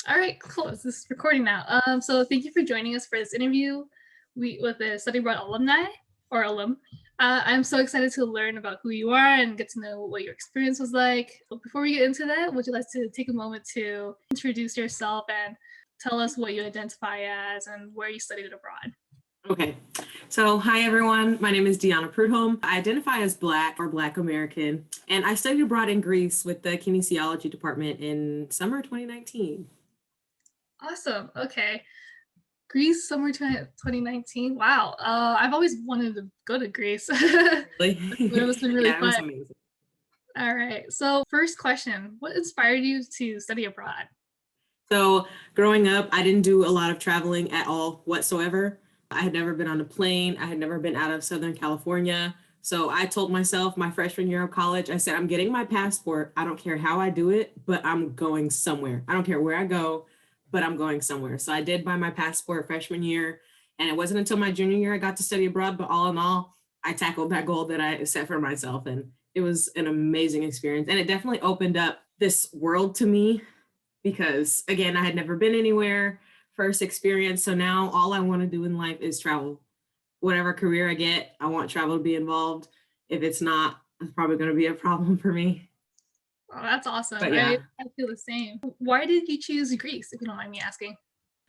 All right, cool. This is recording now. So thank you for joining us for this interview with the Study Abroad alumni or alum. I'm so excited to learn about who you are and get to know what your experience was like. But before we get into that, would you like to take a moment to introduce yourself and tell us what you identify as and where you studied abroad? Okay, so hi everyone, my name is Dieanna Prudholme. I identify as Black or Black American, and I studied abroad in Greece with the kinesiology department in summer 2019. Awesome. Okay. Greece, summer 2019. Wow. I've always wanted to go to Greece. Really? It must been really Yeah, it was fun. amazing. All right. So, first question, what inspired you to study abroad? So growing up, I didn't do a lot of traveling at all whatsoever. I had never been on a plane. I had never been out of Southern California. So I told myself my freshman year of college, I said, I'm getting my passport. I don't care how I do it, but I'm going somewhere. I don't care where I go, but I'm going somewhere. So I did buy my passport freshman year. And it wasn't until my junior year I got to study abroad. But all in all, I tackled that goal that I set for myself. And it was an amazing experience. And it definitely opened up this world to me because again, I had never been anywhere, first experience. So now all I want to do in life is travel. Whatever career I get, I want travel to be involved. If it's not, it's probably going to be a problem for me. Oh, that's awesome. But I, yeah, I feel the same. Why did you choose Greece, if you don't mind me asking?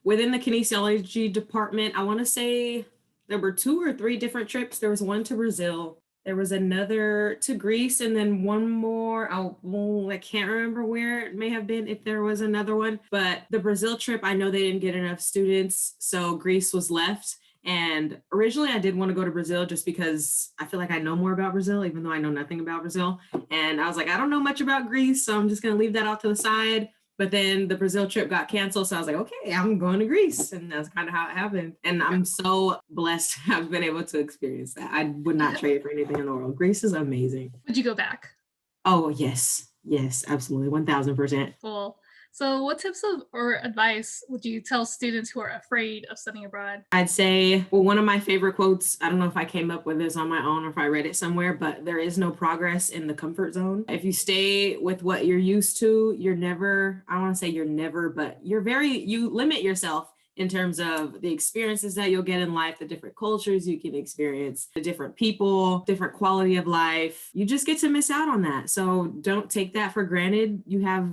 within the kinesiology department, I want to say there were 2 or 3 different trips. There was one to Brazil, there was another to Greece, and then one more. I can't remember where it may have been if there was another one. But the Brazil trip, I know they didn't get enough students, so Greece was left. And originally, I did want to go to Brazil just because I feel like I know more about Brazil, even though I know nothing about Brazil. And I was like, I don't know much about Greece, so I'm just going to leave that off to the side. But then the Brazil trip got canceled. So I was like, okay, I'm going to Greece. And that's kind of how it happened. And I'm so blessed to have been able to experience that. I would not trade it for anything in the world. Greece is amazing. Would you go back? Oh, yes. Yes, absolutely. 1000%. Cool. So, what tips of or advice would you tell students who are afraid of studying abroad? I'd say, well, one of my favorite quotes, I don't know if I came up with this on my own or if I read it somewhere, but there is no progress in the comfort zone. If you stay with what you're used to, you're never, I don't want to say you're never, but you limit yourself in terms of the experiences that you'll get in life, the different cultures you can experience, the different people, different quality of life. You just get to miss out on that. So don't take that for granted. You have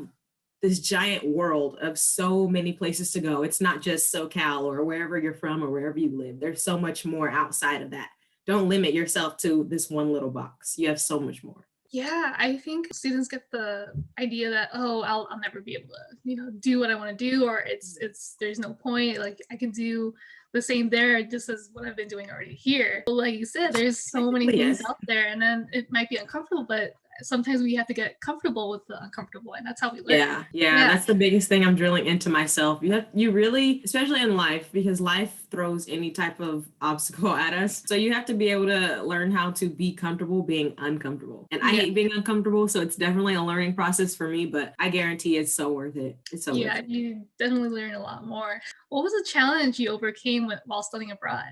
this giant world of so many places to go. It's not just SoCal or wherever you're from or wherever you live. There's so much more outside of that. Don't limit yourself to this one little box. You have so much more. Yeah, I think students get the idea that I'll never be able to do what I want to do, or it's there's no point. Like I can do the same there just as what I've been doing already here. But like you said, there's so many things Yes. out there, and then it might be uncomfortable, but sometimes we have to get comfortable with the uncomfortable, and that's how we learn. Yeah, Yeah. that's the biggest thing I'm drilling into myself. You really, especially in life, because life throws any type of obstacle at us. So you have to be able to learn how to be comfortable being uncomfortable. And I Yeah. hate being uncomfortable, so it's definitely a learning process for me, but I guarantee it's so worth it. It's so worth Yeah, it. you definitely learn a lot more. What was a challenge you overcame while studying abroad?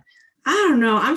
I don't know. I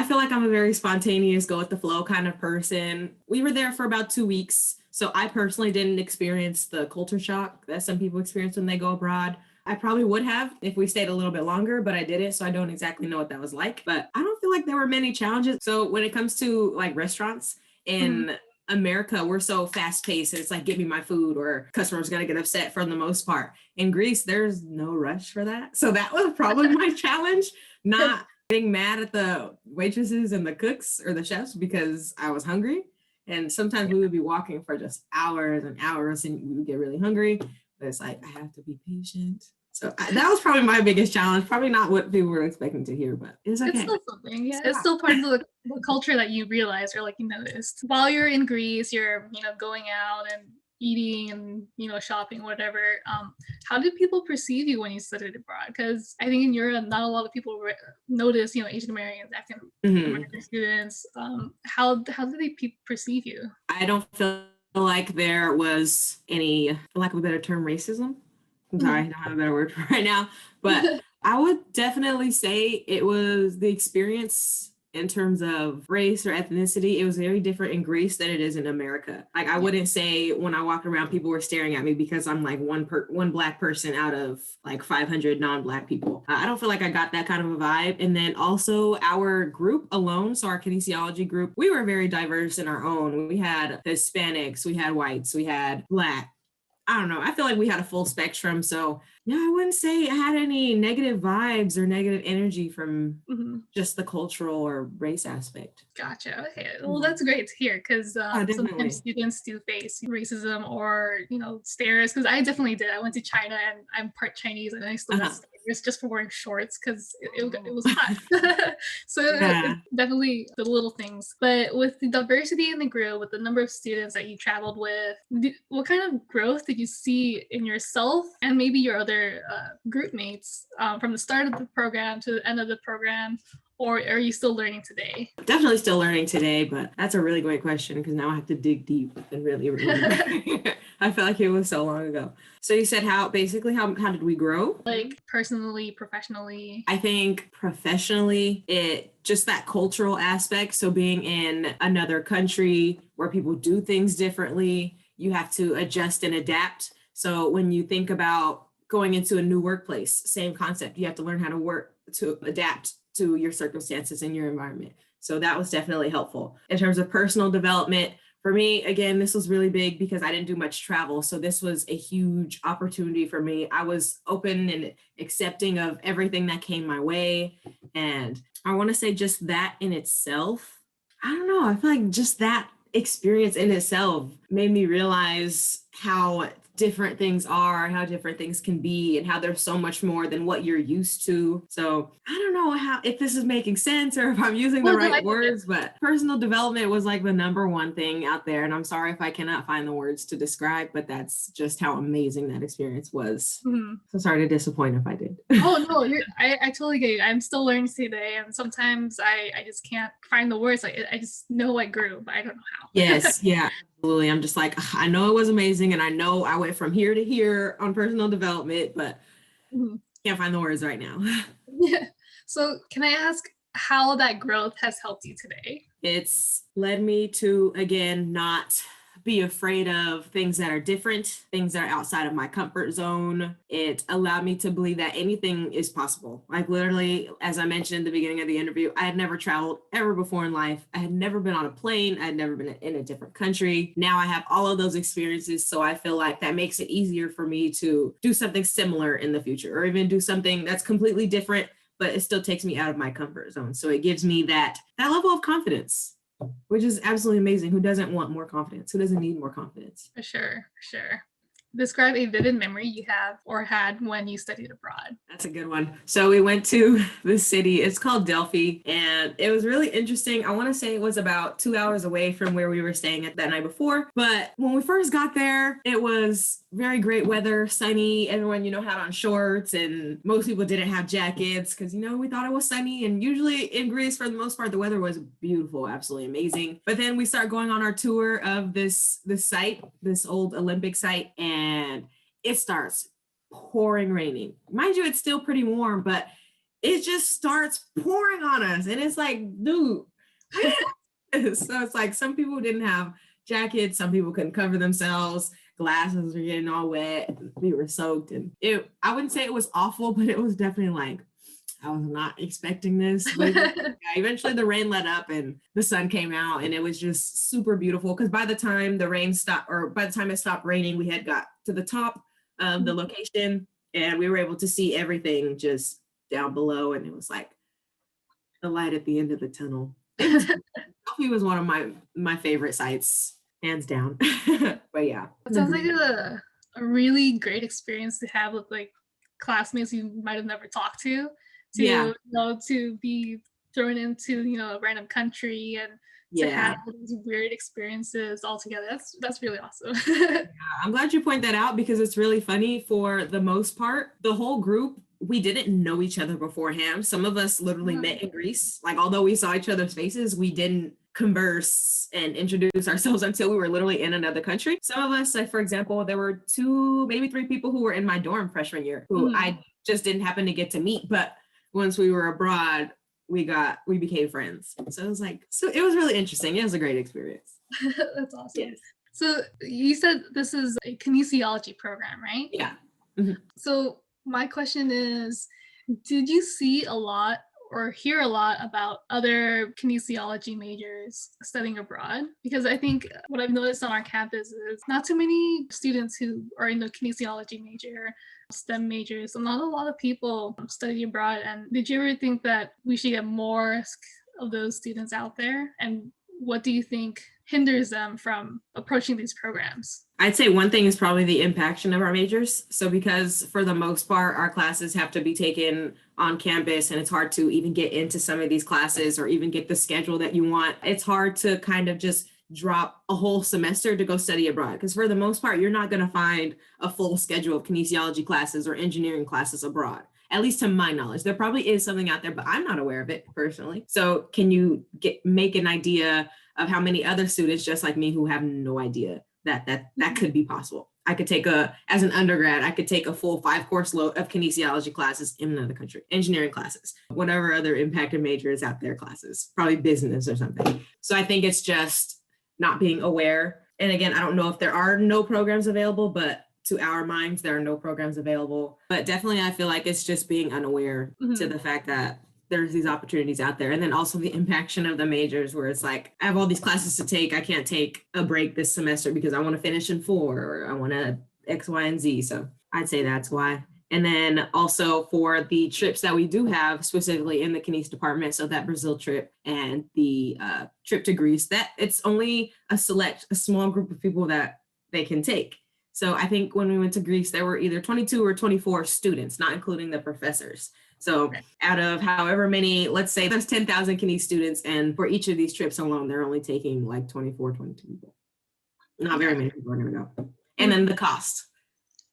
feel like I'm a very spontaneous, go with the flow kind of person. We were there for about 2 weeks. So I personally didn't experience the culture shock that some people experience when they go abroad. I probably would have if we stayed a little bit longer, but I didn't. So I don't exactly know what that was like. But I don't feel like there were many challenges. So when it comes to like restaurants Mhm. in America, we're so fast paced. It's like, give me my food, or customers going to get upset for the most part. In Greece, there's no rush for that. So that was probably my challenge, not getting mad at the waitresses and the cooks or the chefs because I was hungry. And sometimes we would be walking for just hours and hours and we would get really hungry. But it's like, I have to be patient. So that was probably my biggest challenge. Probably not what people were expecting to hear, but it's It's okay. still something, yeah. It's still part of the culture that you realize or like you noticed. While you're in Greece, you're, going out and eating and, shopping, whatever. How do people perceive you when you studied abroad? Because I think in Europe, not a lot of people notice, Asian Americans, African Mhm. American students. How do they perceive you? I don't feel like there was any, for lack of a better term, racism. I'm sorry, I Mhm. don't have a better word for right now, but I would definitely say it was the experience in terms of race or ethnicity, it was very different in Greece than it is in America. Like I wouldn't say when I walked around, people were staring at me because I'm like one Black person out of like 500 non-Black people. I don't feel like I got that kind of a vibe. And then also our group alone, so our kinesiology group, we were very diverse in our own. We had Hispanics, we had whites, we had Black. I don't know. I feel like we had a full spectrum. So yeah, I wouldn't say I had any negative vibes or negative energy from just the cultural or race aspect. Gotcha. Okay. Well, that's great to hear because sometimes students do face racism or, stares. Because I definitely did. I went to China and I'm part Chinese and I still got stares just for wearing shorts because it was hot. So it's definitely the little things. But with the diversity in the group, with the number of students that you traveled with, what kind of growth did you see in yourself and maybe your other group mates from the start of the program to the end of the program? Or are you still learning today? Definitely still learning today, but that's a really great question because now I have to dig deep and really remember. I feel like it was so long ago. So you said how did we grow? Like personally, professionally? I think professionally, just that cultural aspect. So being in another country where people do things differently, you have to adjust and adapt. So when you think about going into a new workplace, same concept. You have to learn how to work to adapt to your circumstances and your environment. So that was definitely helpful. In terms of personal development, for me, again, this was really big because I didn't do much travel. So this was a huge opportunity for me. I was open and accepting of everything that came my way. And I want to say just that in itself, I don't know, I feel like just that experience in itself made me realize how different things are, how different things can be, and how there's so much more than what you're used to. So I don't know if this is making sense or if I'm using the right words, but personal development was like the number one thing out there. And I'm sorry if I cannot find the words to describe, but that's just how amazing that experience was. So sorry to disappoint if I did. Oh no, I totally get you. I'm still learning today, and sometimes I just can't find the words. Like I just know I grew, but I don't know how. Yes, yeah. Absolutely. I'm just like, I know it was amazing. And I know I went from here to here on personal development, but can't find the words right now. Yeah. So can I ask how that growth has helped you today? It's led me to, again, not be afraid of things that are different, things that are outside of my comfort zone. It allowed me to believe that anything is possible. Like literally, as I mentioned in the beginning of the interview, I had never traveled ever before in life. I had never been on a plane. I had never been in a different country. Now I have all of those experiences. So I feel like that makes it easier for me to do something similar in the future, or even do something that's completely different, but it still takes me out of my comfort zone. So it gives me that level of confidence, which is absolutely amazing. Who doesn't want more confidence? Who doesn't need more confidence? For sure. Describe a vivid memory you have or had when you studied abroad. That's a good one. So we went to this city. It's called Delphi, and it was really interesting. I want to say it was about 2 hours away from where we were staying at that night before. But when we first got there, it was very great weather, sunny. Everyone, had on shorts, and most people didn't have jackets because, we thought it was sunny. And usually in Greece, for the most part, the weather was beautiful, absolutely amazing. But then we start going on our tour of this site, this old Olympic site, and it starts pouring raining. Mind you, it's still pretty warm, but it just starts pouring on us. And it's like, dude. So it's like some people didn't have jackets, some people couldn't cover themselves. Glasses were getting all wet. We were soaked. And I wouldn't say it was awful, but it was definitely like, I was not expecting this. But eventually the rain let up and the sun came out, and it was just super beautiful. Because by the time the rain stopped, or by the time it stopped raining, we had got to the top of the location, and we were able to see everything just down below. And it was like the light at the end of the tunnel. Delphi was one of my favorite sites, hands down. But yeah. It sounds like a really great experience to have with like classmates you might have never talked to be thrown into a random country and to have these weird experiences all together. That's really awesome. I'm glad you point that out because it's really funny. For the most part, the whole group, we didn't know each other beforehand. Some of us literally met in Greece. Like, although we saw each other's faces, we didn't converse and introduce ourselves until we were literally in another country. Some of us, like for example, there were 2, maybe 3 people who were in my dorm freshman year who I just didn't happen to get to meet. But once we were abroad, we became friends. So it was really interesting. It was a great experience. That's awesome. Yes. So you said this is a kinesiology program, right? Yeah. Mm-hmm. So my question is, did you see a lot or hear a lot about other kinesiology majors studying abroad? Because I think what I've noticed on our campus is not too many students who are in the kinesiology major, STEM majors, and not a lot of people study abroad. And did you ever think that we should get more of those students out there? And what do you think hinders them from approaching these programs? I'd say one thing is probably the impaction of our majors. So because for the most part, our classes have to be taken on campus and it's hard to even get into some of these classes or even get the schedule that you want. It's hard to kind of just drop a whole semester to go study abroad. Because for the most part, you're not going to find a full schedule of kinesiology classes or engineering classes abroad. At least to my knowledge, there probably is something out there, but I'm not aware of it personally. So can you make an idea of how many other students just like me who have no idea that could be possible? I could take as an undergrad, I could take a full 5-course load of kinesiology classes in another country, engineering classes, whatever other impacted major is out there classes, probably business or something. So I think it's just not being aware. And again, I don't know if there are no programs available, but to our minds, there are no programs available. But definitely, I feel like it's just being unaware to the fact that there's these opportunities out there. And then also the impaction of the majors where it's like, I have all these classes to take. I can't take a break this semester because I want to finish in 4 or I want to X, Y, and Z. So I'd say that's why. And then also for the trips that we do have specifically in the Kines department, so that Brazil trip and the trip to Greece, that it's only a small group of people that they can take. So I think when we went to Greece, there were either 22 or 24 students, not including the professors. So out of however many, let's say there's 10,000 Kines students, and for each of these trips alone, they're only taking like 24, 22 people. Not very many people are going to go. And then the cost.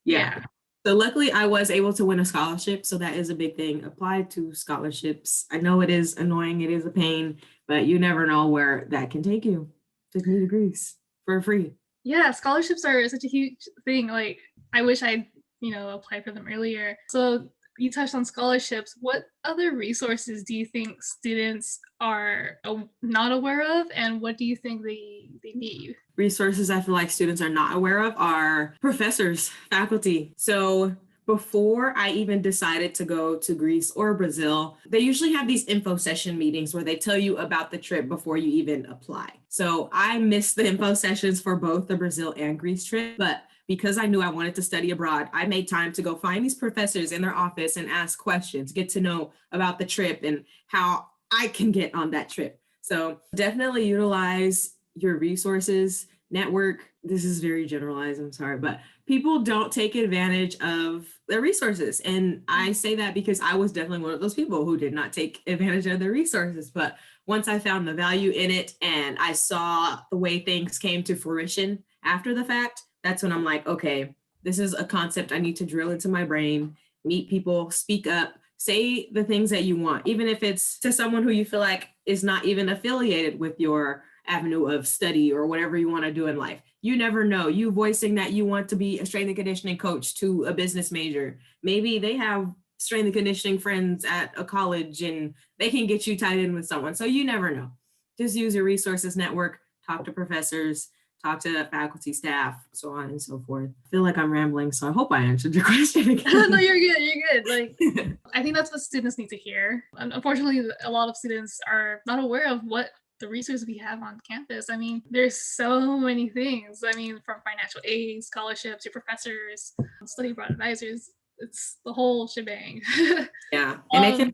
Yeah. So luckily I was able to win a scholarship. So that is a big thing. Apply to scholarships. I know it is annoying. It is a pain, but you never know where that can take you. Take me to Greece for free. Yeah, scholarships are such a huge thing. Like, I wish I'd, applied for them earlier. So you touched on scholarships. What other resources do you think students are not aware of, and what do you think they need? Resources I feel like students are not aware of are professors, faculty. So before I even decided to go to Greece or Brazil, they usually have these info session meetings where they tell you about the trip before you even apply. So I missed the info sessions for both the Brazil and Greece trip, but because I knew I wanted to study abroad, I made time to go find these professors in their office and ask questions, get to know about the trip and how I can get on that trip. So definitely utilize your resources, network. This is very generalized, I'm sorry, but people don't take advantage of their resources. And I say that because I was definitely one of those people who did not take advantage of their resources. But once I found the value in it and I saw the way things came to fruition after the fact, that's when I'm like, okay, this is a concept I need to drill into my brain, meet people, speak up, say the things that you want, even if it's to someone who you feel like is not even affiliated with your avenue of study or whatever you want to do in life. You never know. You voicing that you want to be a strength and conditioning coach to a business major. Maybe they have strength and conditioning friends at a college and they can get you tied in with someone. So you never know. Just use your resources network, talk to professors, talk to faculty, staff, so on and so forth. I feel like I'm rambling, so I hope I answered your question again. No, you're good. You're good. Like, I think that's what students need to hear. And unfortunately, a lot of students are not aware of what the resources we have on campus. I mean, there's so many things. I mean, from financial aid, scholarships, your professors, study abroad advisors. It's the whole shebang. Yeah, and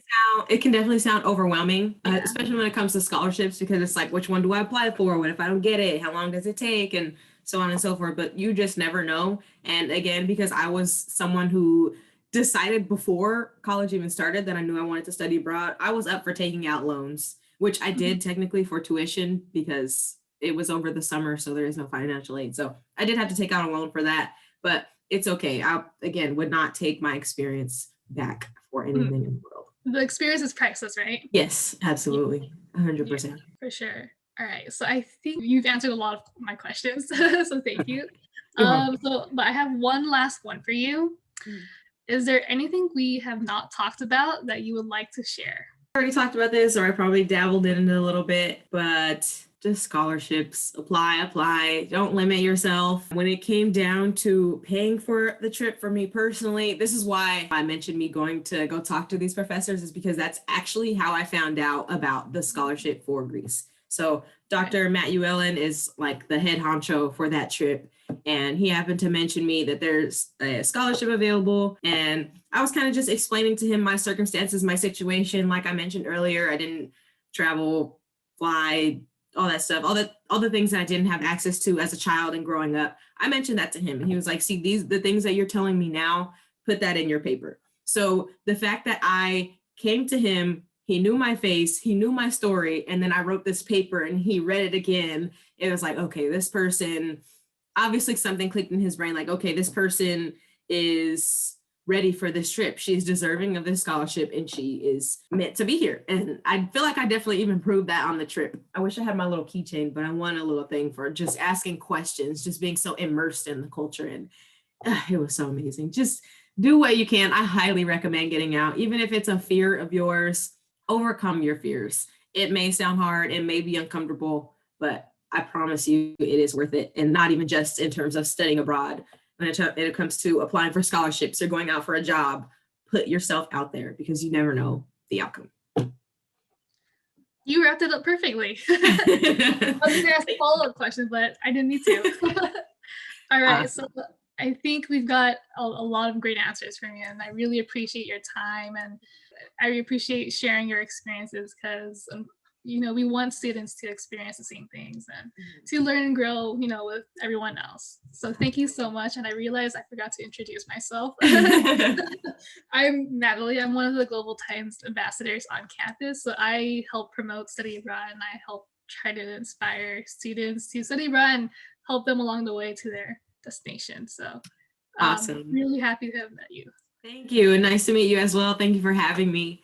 it can definitely sound overwhelming, especially when it comes to scholarships, because it's like, which one do I apply for? What if I don't get it? How long does it take? And so on and so forth. But you just never know. And again, because I was someone who decided before college even started that I knew I wanted to study abroad, I was up for taking out loans, which I did technically for tuition because it was over the summer, so there is no financial aid. So I did have to take out a loan for that, but it's okay. I, again, would not take my experience back for anything in the world. The experience is priceless, right? Yes, absolutely. 100%. Yeah, for sure. All right. So I think you've answered a lot of my questions. So thank you. But I have one last one for you. Is there anything we have not talked about that you would like to share? already talked about this, or I probably dabbled in it a little bit, but just scholarships, apply, don't limit yourself. When it came down to paying for the trip for me personally, this is why I mentioned me going to go talk to these professors, is because that's actually how I found out about the scholarship for Greece. So Dr. Matt Uellen is like the head honcho for that trip. And he happened to mention me that there's a scholarship available. And I was kind of just explaining to him my circumstances, my situation. Like I mentioned earlier, I didn't travel, fly, all that stuff, all the things that I didn't have access to as a child and growing up. I mentioned that to him, and he was like, see, the things that you're telling me now, put that in your paper. So the fact that I came to him, he knew my face, he knew my story, and then I wrote this paper and he read it again. It was like, okay, this person, obviously something clicked in his brain, like, okay, this person is ready for this trip. She's deserving of this scholarship and she is meant to be here. And I feel like I definitely even proved that on the trip. I wish I had my little keychain, but I want a little thing for just asking questions, just being so immersed in the culture. And it was so amazing. Just do what you can. I highly recommend getting out, even if it's a fear of yours. Overcome your fears. It may sound hard, it may be uncomfortable, but I promise you it is worth it. And not even just in terms of studying abroad. When it comes to applying for scholarships or going out for a job, put yourself out there because you never know the outcome. You wrapped it up perfectly. I was going to ask a follow-up question, but I didn't need to. All right, so I think we've got a lot of great answers from you, and I really appreciate your time, and I appreciate sharing your experiences because we want students to experience the same things and to learn and grow, with everyone else. So thank you so much. And I realized I forgot to introduce myself. I'm Natalie. I'm one of the Global Times ambassadors on campus. So I help promote study abroad, and I help try to inspire students to study abroad and help them along the way to their destination. So awesome. Really happy to have met you. Thank you. And nice to meet you as well. Thank you for having me.